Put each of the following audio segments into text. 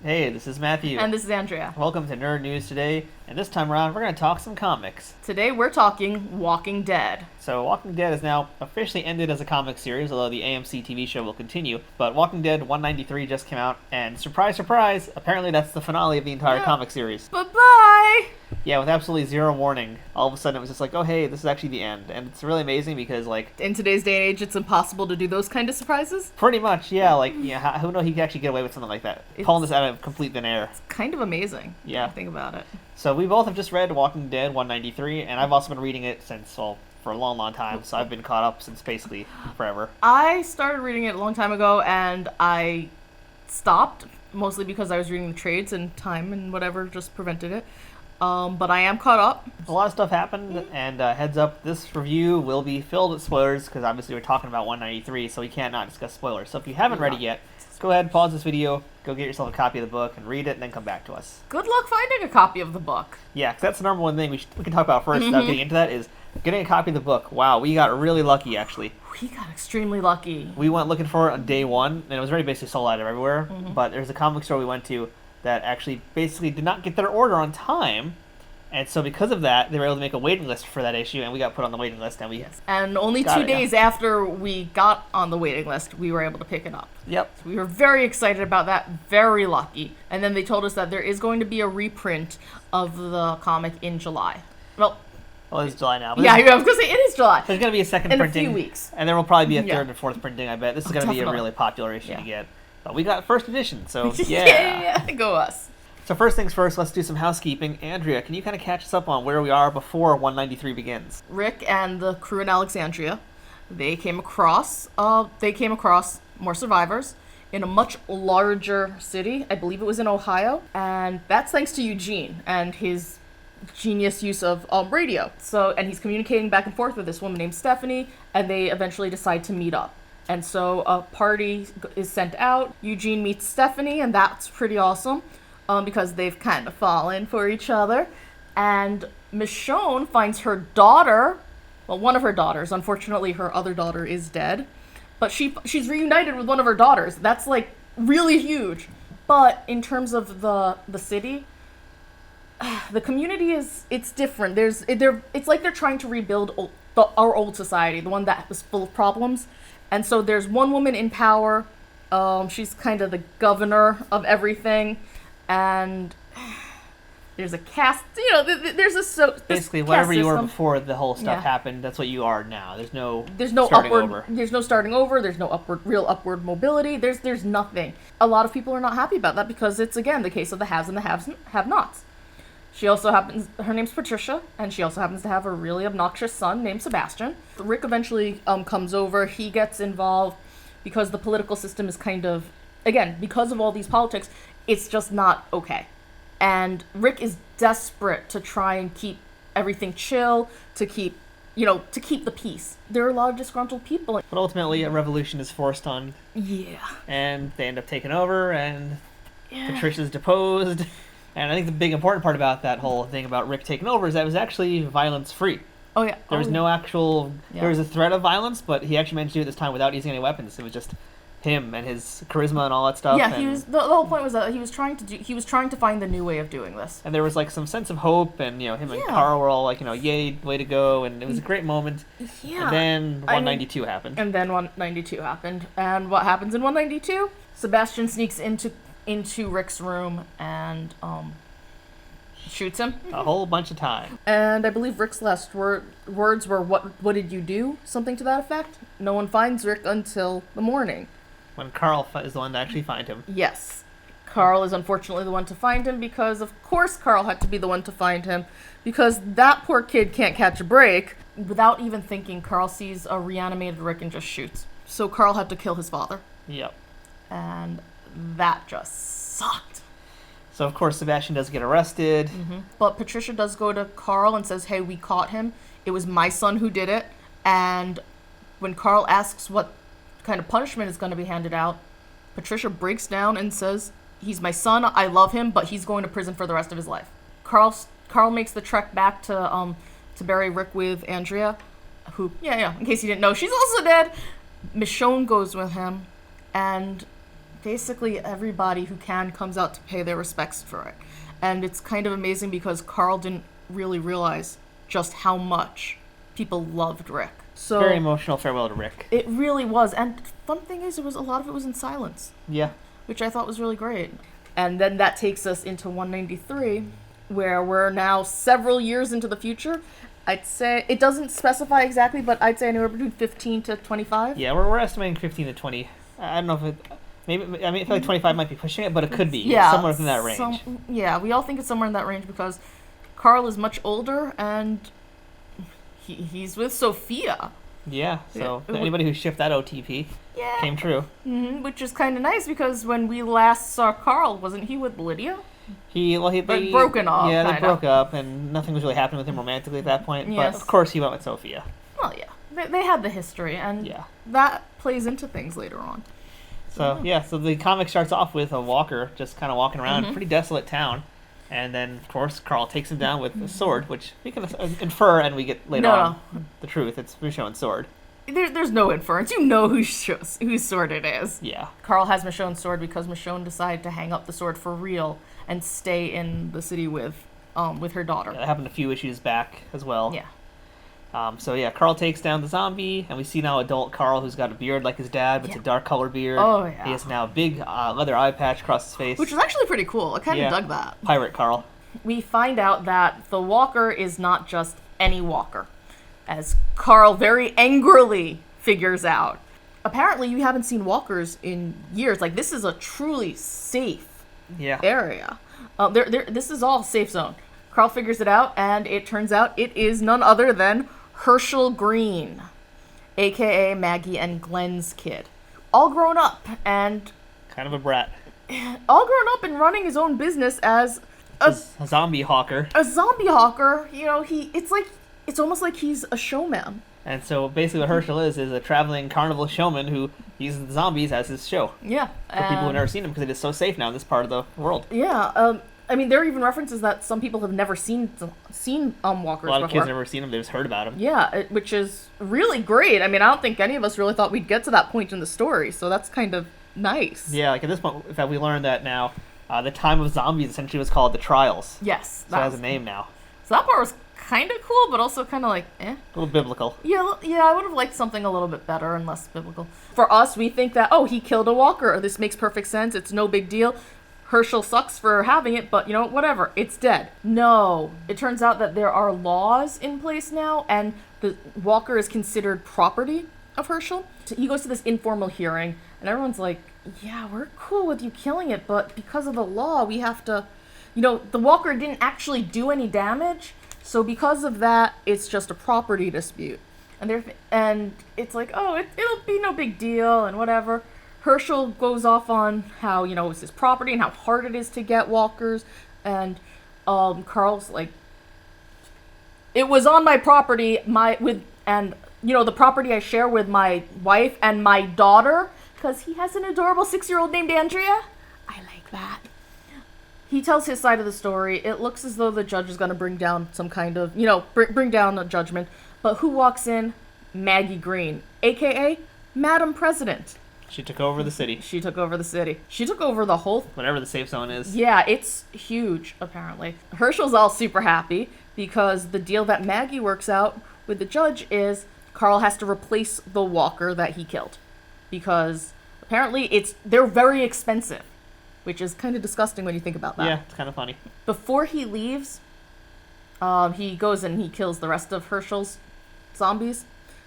Hey, this is Matthew. And this is Andrea. Welcome to Nerd News Today, and this time around we're going to talk some comics. Today we're talking Walking Dead. So Walking Dead is now officially ended as a comic series, although the AMC TV show will continue. But Walking Dead 193 just came out, and surprise, surprise, apparently that's the finale of the entire comic series. Bye-bye! Yeah, with absolutely zero warning. All of a sudden it was just like, oh hey, this is actually the end. And it's really amazing because, like... in today's day and age, it's impossible to do those kind of surprises. Pretty much, yeah. Like, yeah, who knows he could actually get away with something like that? Pulling this out of complete thin air. It's kind of amazing. Yeah. Think about it. So we both have just read Walking Dead 193, and I've also been reading it since, well, for a long, long time. So I've been caught up since basically forever. I started reading it a long time ago, and I stopped, mostly because I was reading the trades and time and whatever just prevented it. But I am caught up. A lot of stuff happened, and heads up, this review will be filled with spoilers, because obviously we're talking about 193, so we can't not discuss spoilers. So if you haven't read it yet, go ahead, pause this video, go get yourself a copy of the book, and read it, and then come back to us. Good luck finding a copy of the book. Yeah, because that's the number one thing we can talk about first, without getting into that, is getting a copy of the book. Wow, we got really lucky, actually. We got extremely lucky. We went looking for it on day one, and it was already basically sold out everywhere, but there's a comic store we went to that actually basically did not get their order on time, and so because of that, they were able to make a waiting list for that issue, and we got put on the waiting list, and we And only 2 days after we got on the waiting list, we were able to pick it up. Yep. So we were very excited about that, very lucky. And then they told us that there is going to be a reprint of the comic in July. Well, it's July now. Yeah, I was going to say it is July. There's going to be a second in printing. In a few weeks. And there will probably be a third and fourth printing, I bet. This is going to be a Definitely. really popular issue to get. But we got first edition, so yeah, go us. So first things first, let's do some housekeeping. Andrea, can you kind of catch us up on where we are before 193 begins? Rick and the crew in Alexandria, they came across more survivors in a much larger city. I believe it was in Ohio, and that's thanks to Eugene and his genius use of radio. And he's communicating back and forth with this woman named Stephanie, and they eventually decide to meet up. And so a party is sent out. Eugene meets Stephanie, and that's pretty awesome. Because they've kind of fallen for each other. And Michonne finds her daughter, well, one of her daughters. Unfortunately, her other daughter is dead. But she's reunited with one of her daughters. That's, like, really huge. But in terms of the city, the community it's different. It's like they're trying to rebuild our old society, the one that was full of problems. And so there's one woman in power. She's kind of the governor of everything. And there's a cast, there's a basically whatever you were before the whole stuff happened, that's what you are now. There's no starting over. There's no starting over. There's no real upward mobility. There's nothing. A lot of people are not happy about that because it's again the case of the haves and the have-nots. Her name's Patricia, and she also happens to have a really obnoxious son named Sebastian. Rick eventually comes over. He gets involved because the political system is kind of, again, because of all these politics, it's just not okay. And Rick is desperate to try and keep everything chill, to keep the peace. There are a lot of disgruntled people. But ultimately, a revolution is forced on. Yeah. And they end up taking over, and Patricia's deposed. And I think the big important part about that whole thing about Rick taking over is that it was actually violence-free. Oh, yeah. There was no actual... There was a threat of violence, but he actually managed to do it this time without using any weapons. It was just him and his charisma and all that stuff. Yeah, the whole point was that he was trying to find the new way of doing this. And there was like some sense of hope, and him and Carl were all like, yay, way to go, and it was a great moment. Yeah. And then 192 happened. And then 192 happened. And what happens in 192? Sebastian sneaks into Rick's room and shoots him a whole bunch of time. And I believe Rick's last words were, "What did you do?" Something to that effect. No one finds Rick until the morning. When Carl is the one to actually find him. Yes. Carl is unfortunately the one to find him because, of course, Carl had to be the one to find him because that poor kid can't catch a break. Without even thinking, Carl sees a reanimated Rick and just shoots. So Carl had to kill his father. Yep. And that just sucked. So, of course, Sebastian does get arrested. Mm-hmm. But Patricia does go to Carl and says, hey, we caught him. It was my son who did it. And when Carl asks what kind of punishment is going to be handed out, Patricia breaks down and says, he's my son, I love him, but he's going to prison for the rest of his life. Carl makes the trek back to bury Rick with Andrea, who, in case you didn't know, she's also dead. Michonne goes with him, and basically everybody who can comes out to pay their respects for it. And it's kind of amazing because Carl didn't really realize just how much people loved Rick. So Very emotional farewell to Rick. it really was. And fun thing is, a lot of it was in silence, Yeah. which I thought was really great. And then that takes us into 193, where we're now several years into the future. I'd say, it doesn't specify exactly, but I'd say anywhere between 15 to 25. Yeah, we're estimating 15 to 20. I don't know if it... Maybe, I mean, I feel like 25 might be pushing it, but it could be. Yeah. Somewhere within that range. We all think it's somewhere in that range because Carl is much older and he's with Sophia. Yeah, so Yeah. anybody who shipped that OTP Yeah. came true. Which is kind of nice because when we last saw Carl, wasn't he with Lydia? They broken up, Yeah, they kinda. broke up, and nothing was really happening with him romantically at that point. Yes. But of course, he went with Sophia. Well, yeah. They had the history, and Yeah. that plays into things later on. So so the comic starts off with a walker just kind of walking around a Mm-hmm. pretty desolate town, and then of course Carl takes him down with a sword, which we can infer, and we get later No. on the truth. It's Michonne's sword. There's no inference. You know whose sword it is. Yeah. Carl has Michonne's sword because Michonne decided to hang up the sword for real and stay in the city with her daughter. That happened a few issues back as well. Yeah. Carl takes down the zombie, and we see now adult Carl, who's got a beard like his dad, but it's a dark colored beard. Oh, yeah. He has now a big leather eye patch across his face. Which was actually pretty cool. I kind of Yeah. dug that. Pirate Carl. We find out that the walker is not just any walker, as Carl very angrily figures out. Apparently, you haven't seen walkers in years. Like, this is a truly safe Yeah. area. This is all safe zone. Carl figures it out, and it turns out it is none other than Herschel Green, aka Maggie and Glenn's kid. All grown up, and Kind of a brat. all grown up and running his own business as a Zombie hawker. zombie hawker. You know, it's almost like he's a showman. And so basically what Herschel is a traveling carnival showman who uses the zombies as his show. Yeah. For people who've never seen him, because it is so safe now in this part of the world. Yeah. I mean, there are even references that some people have never seen walkers A lot of before. kids have never seen him, they just heard about him. Yeah, which is really great. I mean, I don't think any of us really thought we'd get to that point in the story, so that's kind of nice. Yeah, like at this point, in fact, we learned that now the time of zombies essentially was called the Trials. Yes. So it has a name now. So that part was kind of cool, but also kind of like, eh. A little biblical. Yeah, I would have liked something a little bit better and less biblical. For us, we think that, oh, he killed a walker. This makes perfect sense. It's no big deal. Herschel sucks for having it, but, whatever. It's dead. No. It turns out that there are laws in place now, and the walker is considered property of Herschel. So he goes to this informal hearing, and everyone's like, yeah, we're cool with you killing it, but because of the law, we have to... the walker didn't actually do any damage, so because of that, it's just a property dispute. And it's like, oh, it'll be no big deal, and whatever. Herschel goes off on how, it's his property and how hard it is to get walkers. And Carl's like, it was on my property, the property I share with my wife and my daughter, because he has an adorable 6-year-old named Andrea. I like that. He tells his side of the story. It looks as though the judge is going to bring down some kind of, bring down a judgment. But who walks in? Maggie Green, a.k.a. Madam President. She took over the city. She took over the city. She took over the whole... Whatever the safe zone is. Yeah, it's huge, apparently. Herschel's all super happy because the deal that Maggie works out with the judge is Carl has to replace the walker that he killed. Because apparently they're very expensive, which is kind of disgusting when you think about that. Yeah, it's kind of funny. Before he leaves, he goes and he kills the rest of Herschel's zombies.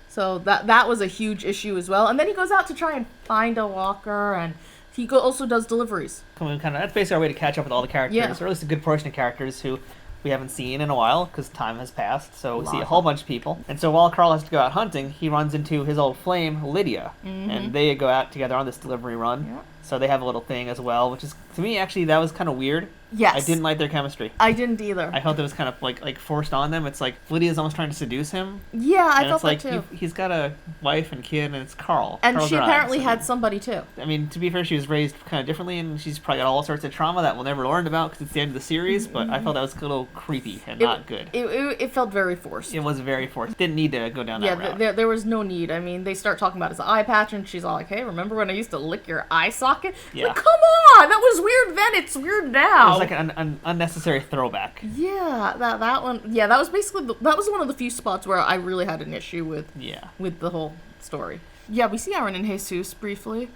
So that was a huge issue as well. And then he goes out to try and find a walker, and he also does deliveries. That's basically our way to catch up with all the characters, or at least a good portion of characters who we haven't seen in a while because time has passed. So we see a whole bunch of people. And so while Carl has to go out hunting, he runs into his old flame, Lydia. Mm-hmm. And they go out together on this delivery run. Yeah. So they have a little thing as well, which is To me, actually, that was kind of weird. Yes. I didn't like their chemistry. I didn't either. I felt it was kind of like forced on them. It's like Lydia's almost trying to seduce him. Yeah, I and felt it's like that too. he's got a wife and kid, and it's Carl. And Carl's she her apparently eyes. had somebody too. I mean, to be fair, she was raised kind of differently, and she's probably got all sorts of trauma that we'll never learn about because it's the end of the series. But I felt that was a little creepy and not good. It felt very forced. It was very forced. Didn't need to go down that route. There was no need. I mean, they start talking about his eye patch, and she's all like, "Hey, remember when I used to lick your eye socket?" Yeah. Like, come on, that was weird then. It's weird now. It was like an unnecessary throwback. Yeah, that one. Yeah, that was basically that was one of the few spots where I really had an issue with the whole story. Yeah, we see Aaron and Jesus briefly.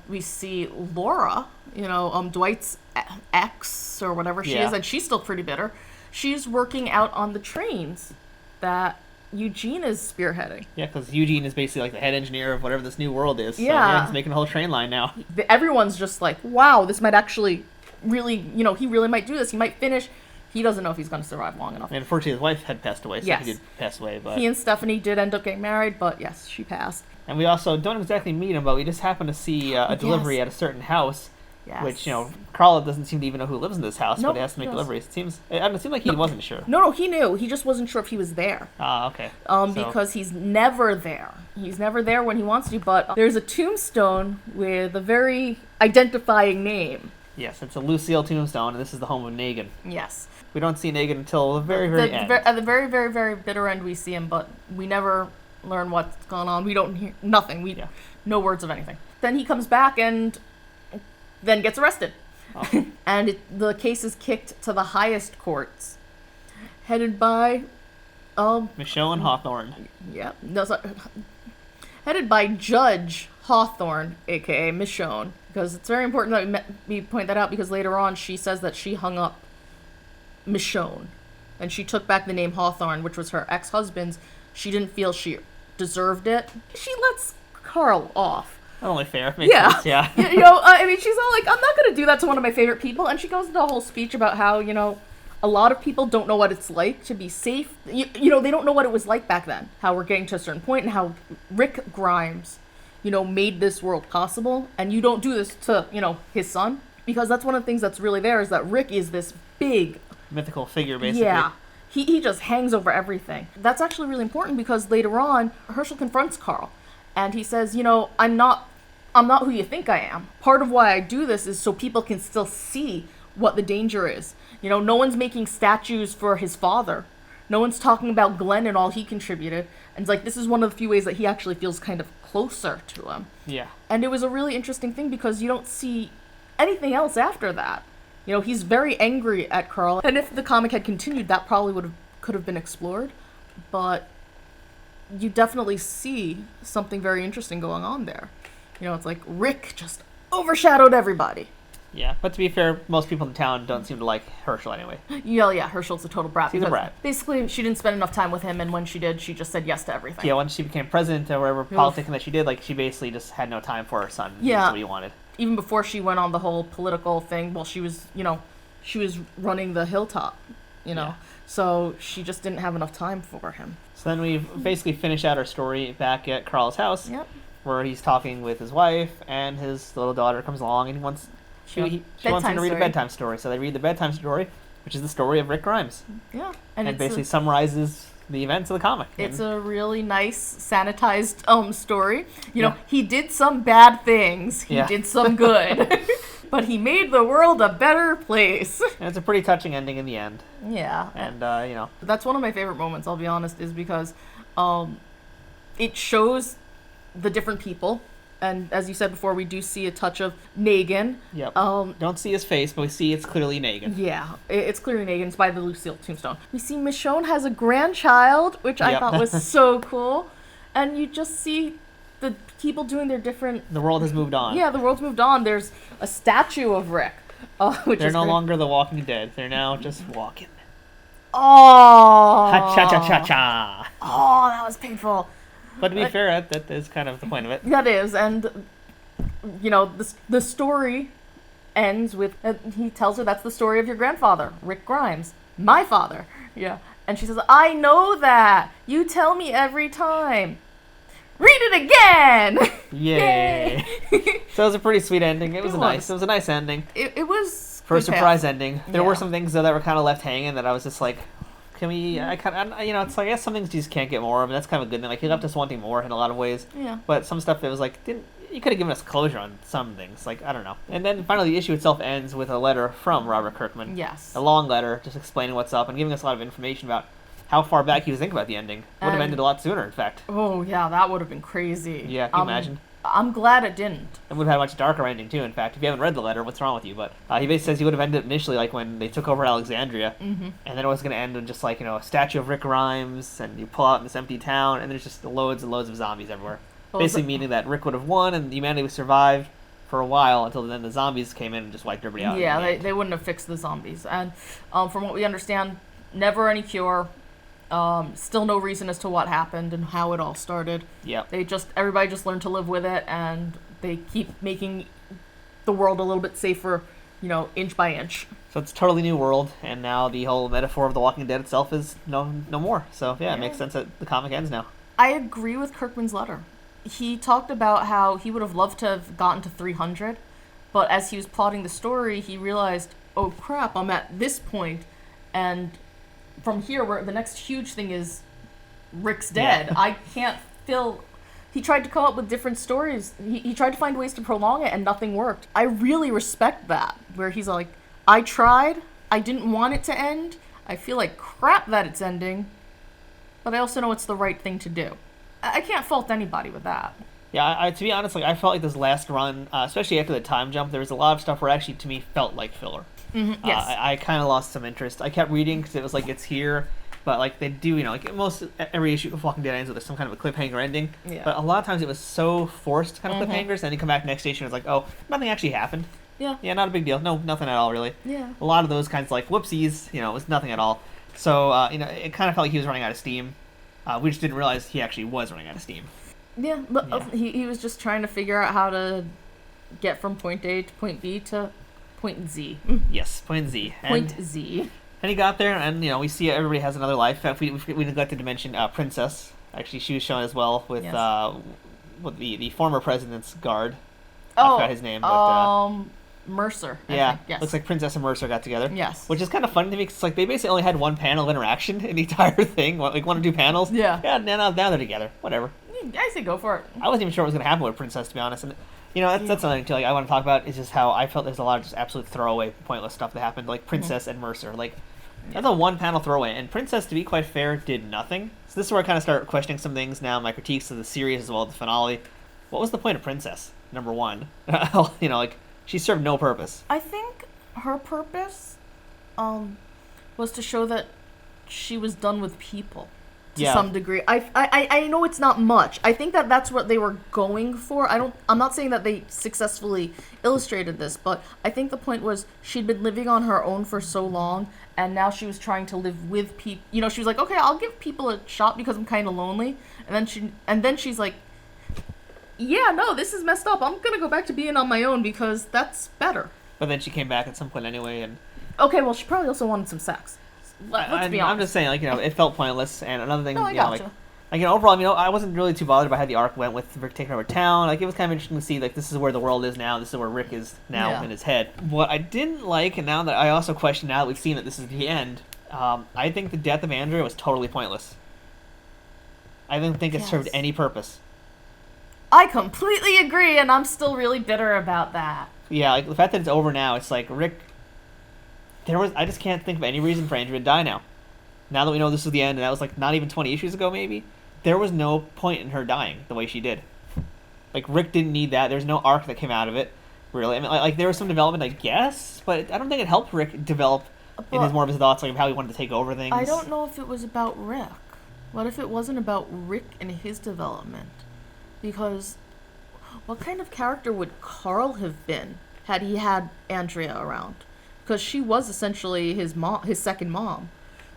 We see Laura, Dwight's ex or whatever she is, and she's still pretty bitter. She's working out on the trains that Eugene is spearheading. Yeah, because Eugene is basically like the head engineer of whatever this new world is. So, Yeah. he's making a whole train line now. Everyone's just like, wow, this might actually really, he really might do this. He might finish. He doesn't know if he's going to survive long enough. And unfortunately, his wife had passed away, so Yes. he did pass away. But He and Stephanie did end up getting married, but yes, she passed. And we also don't exactly meet him, but we just happen to see a delivery at a certain house. Yes. Which, Carl doesn't seem to even know who lives in this house, Nope, but he has to make he does. deliveries. It seemed like he wasn't sure. No, he knew. He just wasn't sure if he was there. Ah, okay. Because he's never there. He's never there when he wants to, but there's a tombstone with a very identifying name. Yes, it's a Lucille tombstone, and this is the home of Negan. Yes. We don't see Negan until the very, very end. At the very, very, very bitter end, we see him, but we never learn what's going on. We don't hear nothing. No words of anything. Then he comes back and then gets arrested. Oh. And the case is kicked to the highest courts, headed by Michonne and Hawthorne. Yeah, no, sorry. Headed by Judge Hawthorne, aka Michonne, because it's very important that we point that out, because later on she says that she hung up Michonne, and she took back the name Hawthorne, which was her ex-husband's. She didn't feel she deserved it. She lets Carl off. Only fair. Makes sense, yeah. I mean, she's all like, I'm not going to do that to one of my favorite people, and she goes into a whole speech about how, a lot of people don't know what it's like to be safe. They don't know what it was like back then. How we're getting to a certain point, and how Rick Grimes, made this world possible. And you don't do this to, his son. Because that's one of the things that's really there, is that Rick is this big mythical figure, basically. Yeah. He just hangs over everything. That's actually really important, because later on, Herschel confronts Carl. And he says, I'm not who you think I am. Part of why I do this is so people can still see what the danger is. No one's making statues for his father. No one's talking about Glenn and all he contributed. And it's like, this is one of the few ways that he actually feels kind of closer to him. Yeah. And it was a really interesting thing, because you don't see anything else after that. He's very angry at Carl. And if the comic had continued, that probably could have been explored. But you definitely see something very interesting going on there. It's like Rick just overshadowed everybody. Yeah, but to be fair, most people in town don't seem to like Herschel anyway. Yeah, Herschel's a total brat. He's a brat. Basically, she didn't spend enough time with him, and when she did, she just said yes to everything. Yeah, once she became president or whatever politicking that she did, she basically just had no time for her son. Yeah. That's what he wanted. Even before she went on the whole political thing, she was, she was running the hilltop, Yeah. So she just didn't have enough time for him. So then we basically finish out our story back at Carl's house. Yep. Where he's talking with his wife, and his little daughter comes along, and he wants she wants him to read a bedtime story. So they read the bedtime story, which is the story of Rick Grimes. Yeah, and basically summarizes the events of the comic. It's a really nice, sanitized story. He did some bad things. He did some good. But he made the world a better place. And it's a pretty touching ending in the end. Yeah. And, That's one of my favorite moments, I'll be honest, is because it shows the different people. And as you said before, we do see a touch of Negan. Yep. Don't see his face, but we see it's clearly Negan. Yeah, it's clearly Negan. It's by the Lucille tombstone. We see Michonne has a grandchild, which I thought was so cool. And you just see the people doing their different... The world has moved on. Yeah, the world's moved on. There's a statue of Rick. They're no longer the Walking Dead. They're now just walking. Oh! Ha-cha-cha-cha-cha! Oh, that was painful. But to be fair, that is kind of the point of it. That is, and, the story ends with, he tells her that's the story of your grandfather, Rick Grimes, my father. Yeah. And she says, I know that. You tell me every time. Read it again! Yay! So it was a pretty sweet ending. It was It a nice ending. It was For a good surprise payoff. ending. There were some things though that were kind of left hanging that I was just like, can we? It's like I guess some things you just can't get more of, and that's kind of a good thing. Like he left us wanting more in a lot of ways. Yeah. But some stuff that was like, you could have given us closure on some things. Like I don't know. And then finally, the issue itself ends with a letter from Robert Kirkman. Yes. A long letter, just explaining what's up and giving us a lot of information about how far back he was thinking about the ending. Would have ended a lot sooner, in fact. Oh yeah, that would have been crazy. Yeah, can you imagine? I'm glad it didn't. It would have had a much darker ending too. In fact, if you haven't read the letter, what's wrong with you? But he basically says he would have ended initially like when they took over Alexandria, and then it was going to end in just like a statue of Rick Grimes, and you pull out in this empty town, and there's just loads and loads of zombies everywhere. Basically meaning that Rick would have won and humanity would survive for a while until then the zombies came in and just wiped everybody out. Yeah, they wouldn't have fixed the zombies, and from what we understand, never any cure. Still no reason as to what happened and how it all started. Yeah. Everybody just learned to live with it, and they keep making the world a little bit safer, inch by inch. So it's a totally new world, and now the whole metaphor of The Walking Dead itself is no more. So yeah, it makes sense that the comic ends now. I agree with Kirkman's letter. He talked about how he would have loved to have gotten to 300, but as he was plotting the story, he realized, oh crap, I'm at this point, and from here, where the next huge thing is Rick's dead. Yeah. I can't fill... He tried to come up with different stories. He tried to find ways to prolong it, and nothing worked. I really respect that, where he's like, I tried, I didn't want it to end, I feel like crap that it's ending, but I also know it's the right thing to do. I can't fault anybody with that. Yeah, to be honest, I felt like this last run, especially after the time jump, there was a lot of stuff where it actually, to me, felt like filler. Mm-hmm, yes. I kind of lost some interest. I kept reading because it was like, it's here, but like they do, most every issue of Walking Dead ends with some kind of a cliffhanger ending. Yeah. But a lot of times it was so forced kind of cliffhangers, and then you come back next station and it's like, oh, nothing actually happened. Yeah. Yeah, not a big deal. No, nothing at all, really. Yeah. A lot of those kinds of like, whoopsies, it was nothing at all. So, it kind of felt like he was running out of steam. We just didn't realize he actually was running out of steam. Yeah, but he was just trying to figure out how to get from point A to point B to point Z. Yes, point Z. Z. And he got there, and we see everybody has another life. We neglected to mention Princess. Actually, she was shown as well with the former president's guard. I forgot his name, but Mercer. Yeah, yes. Looks like Princess and Mercer got together. Yes. Which is kind of funny to me because they basically only had one panel interaction in the entire thing, like 1 or 2 panels. Yeah. Yeah, now they're together. Whatever. I say go for it. I wasn't even sure what was going to happen with Princess, to be honest. And that's something too. Like, I want to talk about is just how I felt there's a lot of just absolute throwaway, pointless stuff that happened. Like Princess and Mercer. Like that's a 1-panel throwaway, and Princess, to be quite fair, did nothing. So this is where I kind of start questioning some things now. My critiques of the series as well as the finale. What was the point of Princess? Number one, she served no purpose. I think her purpose, was to show that she was done with people. To some degree. I know it's not much. I think that's what they were going for. I'm not saying that they successfully illustrated this, but I think the point was she'd been living on her own for so long, and now she was trying to live with people. She was like, okay, I'll give people a shot because I'm kind of lonely. And then she's like, yeah, no, this is messed up. I'm gonna go back to being on my own because that's better. But then she came back at some point anyway, and okay, well, she probably also wanted some sex. Let's be honest. I'm just saying, it felt pointless. And another thing, no, I gotcha. Overall, I wasn't really too bothered by how the arc went with Rick taking over town. Like, it was kind of interesting to see, this is where the world is now. This is where Rick is now in his head. What I didn't like, and now that I also question now that we've seen that this is the end, I think the death of Andrea was totally pointless. I didn't think it served any purpose. I completely agree, and I'm still really bitter about that. Yeah, the fact that it's over now, it's like, Rick... I just can't think of any reason for Andrea to die now. Now that we know this is the end, and that was not even 20 issues ago, maybe, there was no point in her dying the way she did. Rick didn't need that. There's no arc that came out of it, really. I mean, there was some development, I guess, but I don't think it helped Rick develop in more of his thoughts, of how he wanted to take over things. I don't know if it was about Rick. What if it wasn't about Rick and his development? Because what kind of character would Carl have been had he had Andrea around? Because she was essentially his second mom.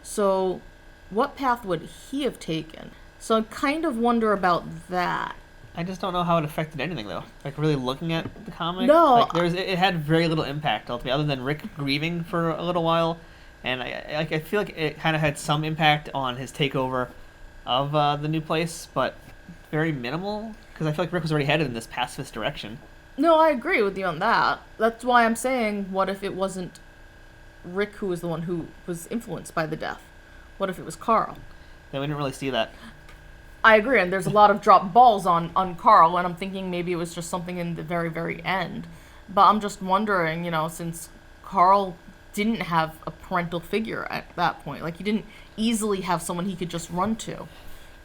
So what path would he have taken? So I kind of wonder about that. I just don't know how it affected anything, though. Really looking at the comic, no, it had very little impact ultimately, other than Rick grieving for a little while, and I feel like it kind of had some impact on his takeover of the new place, but very minimal. Because I feel like Rick was already headed in this pacifist direction. No, I agree with you on that. That's why I'm saying, what if it wasn't Rick who was the one who was influenced by the death? What if it was Carl? Yeah, we didn't really see that. I agree, and there's a lot of dropped balls on Carl, and I'm thinking maybe it was just something in the very, very end. But I'm just wondering, since Carl didn't have a parental figure at that point, like he didn't easily have someone he could just run to.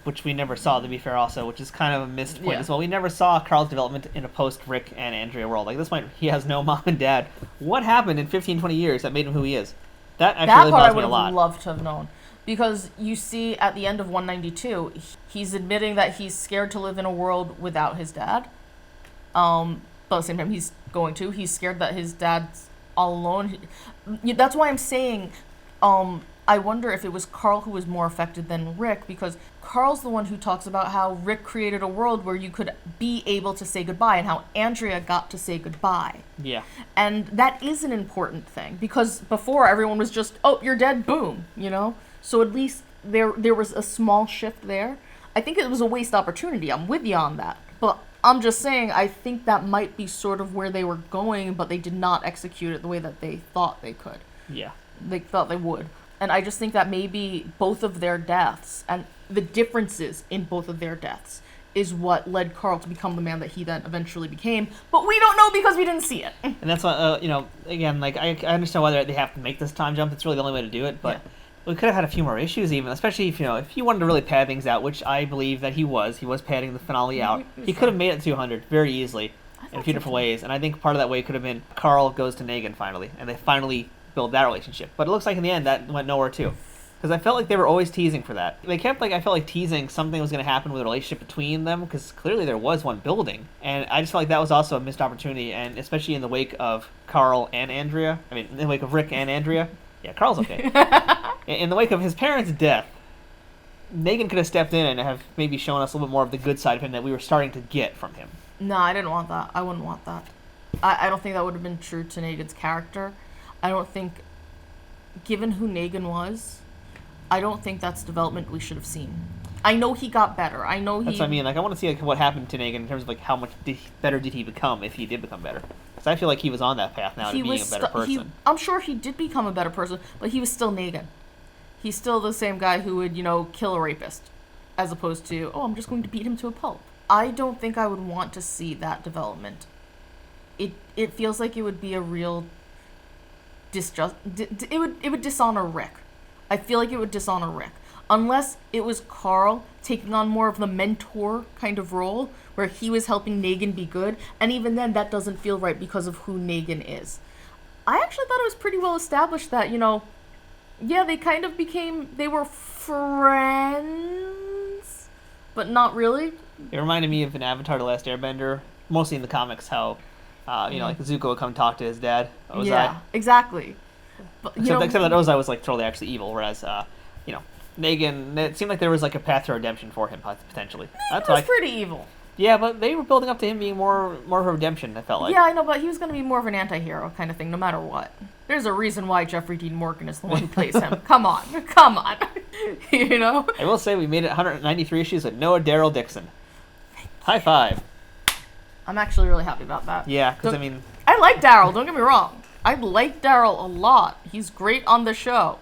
Which we never saw, to be fair, also, which is kind of a missed point Yeah. as well. We never saw Carl's development in a post-Rick and Andrea world. Like, at this point, he has no mom and dad. What happened in 15, 20 years that made him who he is? That actually That really part I bothers me would a lot. have loved to have known. Because you see at the end of 192, he's admitting that he's scared to live in a world without his dad. But at the same time, he's scared that his dad's all alone. That's why I'm saying, I wonder if it was Carl who was more affected than Rick, because Carl's the one who talks about how Rick created a world where you could be able to say goodbye, and how Andrea got to say goodbye. Yeah. And that is an important thing, because before everyone was just, oh, you're dead, boom, So at least there was a small shift there. I think it was a waste opportunity. I'm with you on that. But I'm just saying, I think that might be sort of where they were going, but they did not execute it the way that they thought they could. Yeah. They thought they would. And I just think that maybe both of their deaths and the differences in both of their deaths is what led Carl to become the man that he then eventually became. But we don't know because we didn't see it. And that's why, again, like, I understand why they have to make this time jump. It's really the only way to do it, but... Yeah. We could have had a few more issues, even, especially if you wanted to really pad things out, which I believe that he was. He was padding the finale out. He could have made it 200 very easily in a few different ways, and I think part of that way could have been Carl goes to Negan finally, and they finally build that relationship. But it looks like in the end that went nowhere too, because I felt like they were always teasing for that. They kept I felt like teasing something was going to happen with a relationship between them, because clearly there was one building, and I just felt like that was also a missed opportunity, and especially in the wake of Carl and Andrea. I mean, in the wake of Rick and Andrea. Yeah, Carl's okay. In the wake of his parents' death, Negan could have stepped in and have maybe shown us a little bit more of the good side of him that we were starting to get from him. No, I didn't want that. I wouldn't want that. I don't think that would have been true to Negan's character. I don't think, given who Negan was, I don't think that's development we should have seen. I know he got better. That's what I mean. I want to see what happened to Negan in terms of how much better did he become if he did become better. Because I feel like he was on that path now to being a better person. I'm sure he did become a better person, but he was still Negan. He's still the same guy who would, kill a rapist, as opposed to, oh, I'm just going to beat him to a pulp. I don't think I would want to see that development. It feels like it would be a real it would dishonor Rick. I feel like it would dishonor Rick. Unless it was Carl taking on more of the mentor kind of role, where he was helping Negan be good, and even then that doesn't feel right because of who Negan is. I actually thought it was pretty well established that, yeah, they were friends, but not really. It reminded me of an Avatar: The Last Airbender, mostly in the comics, how, like Zuko would come talk to his dad, Ozai. Yeah, exactly. But, except that Ozai was totally actually evil, whereas, Negan, it seemed like there was a path to redemption for him, potentially. He was pretty evil. Yeah, but they were building up to him being more of a redemption, I felt like. Yeah, I know, but he was going to be more of an anti-hero kind of thing, no matter what. There's a reason why Jeffrey Dean Morgan is the one who plays him. Come on. I will say we made it 193 issues with Noah Daryl Dixon. High five. I'm actually really happy about that. Yeah, because I like Daryl, don't get me wrong. I like Daryl a lot. He's great on the show.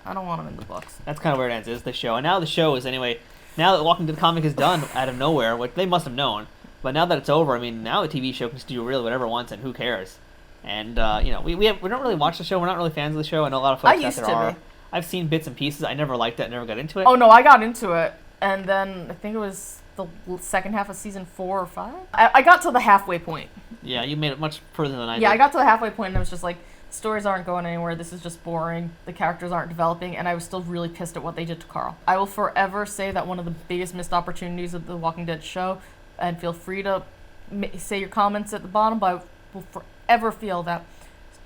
I don't want him in the books. That's kind of where it ends, is the show. And now the show is, anyway, now that Walking Dead comic is done out of nowhere, which they must have known, but now that it's over, now the TV show can do really whatever it wants, and who cares? And, we don't really watch the show. We're not really fans of the show. I know a lot of folks out there are. I've seen bits and pieces. I never liked it. I never got into it. Oh, no, I got into it. And then I think it was the second half of season 4 or 5. I got to the halfway point. Yeah, you made it much further than I did. Yeah, I got to the halfway point, and I was just like, stories aren't going anywhere, this is just boring, the characters aren't developing, and I was still really pissed at what they did to Carl. I will forever say that one of the biggest missed opportunities of the Walking Dead show, and feel free to say your comments at the bottom, but I will forever feel that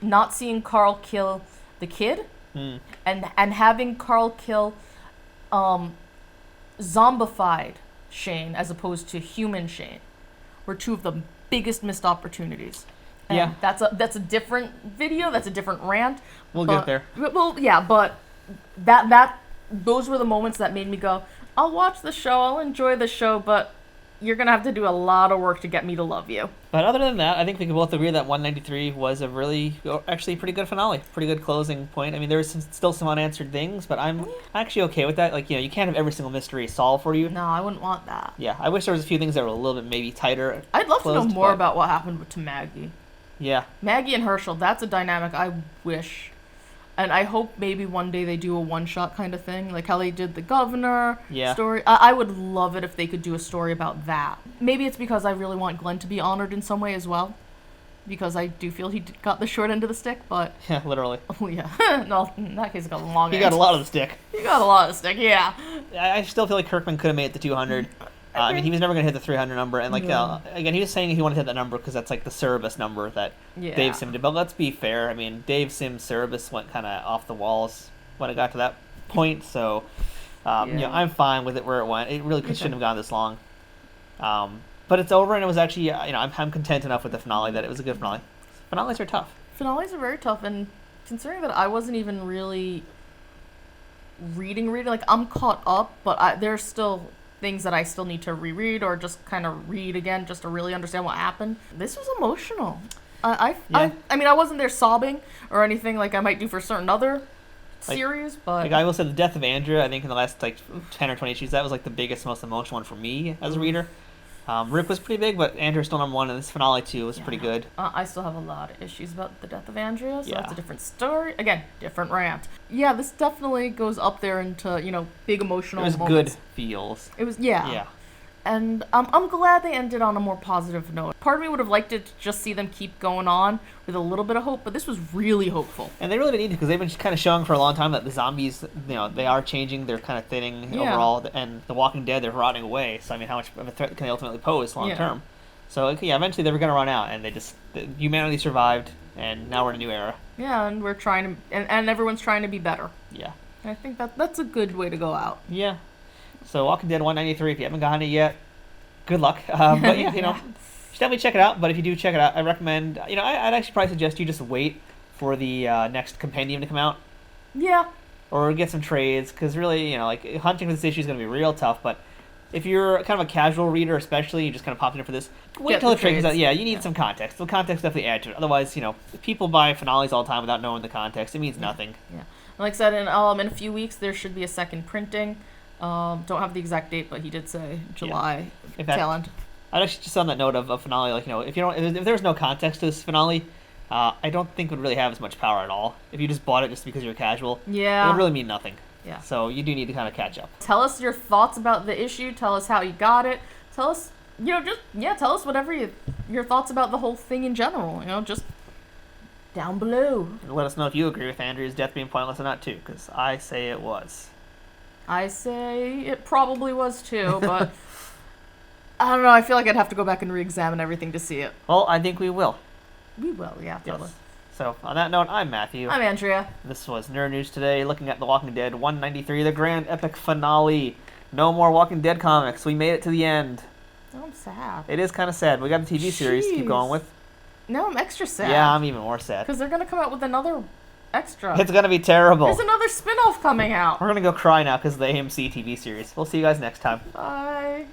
not seeing Carl kill the kid, and having Carl kill zombified Shane as opposed to human Shane were two of the biggest missed opportunities. And yeah, that's a different video. That's a different rant. We'll get there. Well, yeah, but those were the moments that made me go, I'll watch the show, I'll enjoy the show, but you're gonna have to do a lot of work to get me to love you. But other than that, I think we can both agree that 193 was a really, actually pretty good finale. Pretty good closing point. I mean, there's still some unanswered things, but I'm actually okay with that. Like, you can't have every single mystery solved for you. No, I wouldn't want that. Yeah, I wish there was a few things that were a little bit maybe tighter. I'd love to know more but... about what happened to Maggie. Yeah. Maggie and Herschel, that's a dynamic I wish. And I hope maybe one day they do a one-shot kind of thing, like how they did the governor story. I would love it if they could do a story about that. Maybe it's because I really want Glenn to be honored in some way as well, because I do feel he got the short end of the stick, but... Yeah, literally. Oh, yeah. No, in that case, he got the long end. He got a lot of the stick. He got a lot of the stick, yeah. I still feel like Kirkman could have made it to 200. I mean, he was never going to hit the 300 number, and again, he was saying he wanted to hit that number because that's like the Cerebus number that Dave Sim did. But let's be fair. I mean, Dave Sim's Cerebus went kind of off the walls when it got to that point. So, I'm fine with it where it went. It really shouldn't have gone this long. But it's over, and it was actually, I'm content enough with the finale that it was a good finale. Finales are tough. Finales are very tough, and considering that I wasn't even really reading, like I'm caught up, but there's still things that I still need to reread or just kind of read again just to really understand what happened. This was emotional. I mean, I wasn't there sobbing or anything like I might do for certain other series, but... Like I will say, the death of Andrea, I think in the last 10 or 20 issues, that was like the biggest, most emotional one for me as a reader. Rick was pretty big, but Andrea's still number one, and this finale too was pretty good. I still have a lot of issues about the death of Andrea, so that's a different story. Again, different rant. Yeah, this definitely goes up there into, big emotional moments. It was good feels. It was, yeah. And I'm glad they ended on a more positive note. Part of me would have liked it to just see them keep going on with a little bit of hope, but this was really hopeful. And they really didn't need to, because they've been kind of showing for a long time that the zombies, they are changing. They're kind of thinning overall, and the Walking Dead, they're rotting away. So, I mean, how much of a threat can they ultimately pose long term? So, eventually they were going to run out, and humanity survived, and now we're in a new era. Yeah, and we're trying to, and everyone's trying to be better. Yeah. And I think that's a good way to go out. Yeah. So Walking Dead 193, if you haven't gotten it yet, good luck. But, you should definitely check it out. But if you do check it out, I recommend, I'd actually probably suggest you just wait for the next compendium to come out. Yeah. Or get some trades, because really, hunting for this issue is going to be real tough. But if you're kind of a casual reader, especially, you just kind of popped in for this, wait till the trade comes out. Yeah, you need some context. The context definitely adds to it. Otherwise, people buy finales all the time without knowing the context. It means nothing. Yeah. Like I said, in a few weeks, there should be a second printing. Don't have the exact date, but he did say July tail end. I'd actually just on that note of a finale, if there's no context to this finale, I don't think it would really have as much power at all. If you just bought it just because you're casual, it would really mean nothing. Yeah. So you do need to kind of catch up. Tell us your thoughts about the issue. Tell us how you got it. Tell us, tell us whatever your thoughts about the whole thing in general. Just down below. And let us know if you agree with Andrea's death being pointless or not too, because I say it was. I say it probably was too, but I don't know. I feel like I'd have to go back and re-examine everything to see it. Well, I think we will. We will, yeah, totally. Yes. So, on that note, I'm Matthew. I'm Andrea. This was Nerd News Today, looking at The Walking Dead 193, the grand epic finale. No more Walking Dead comics. We made it to the end. Oh, I'm sad. It is kind of sad. We got the TV series to keep going with. No, I'm extra sad. Yeah, I'm even more sad. Because they're going to come out with another extra. It's going to be terrible. There's another spin-off coming out. We're going to go cry now because of the AMC TV series. We'll see you guys next time. Bye.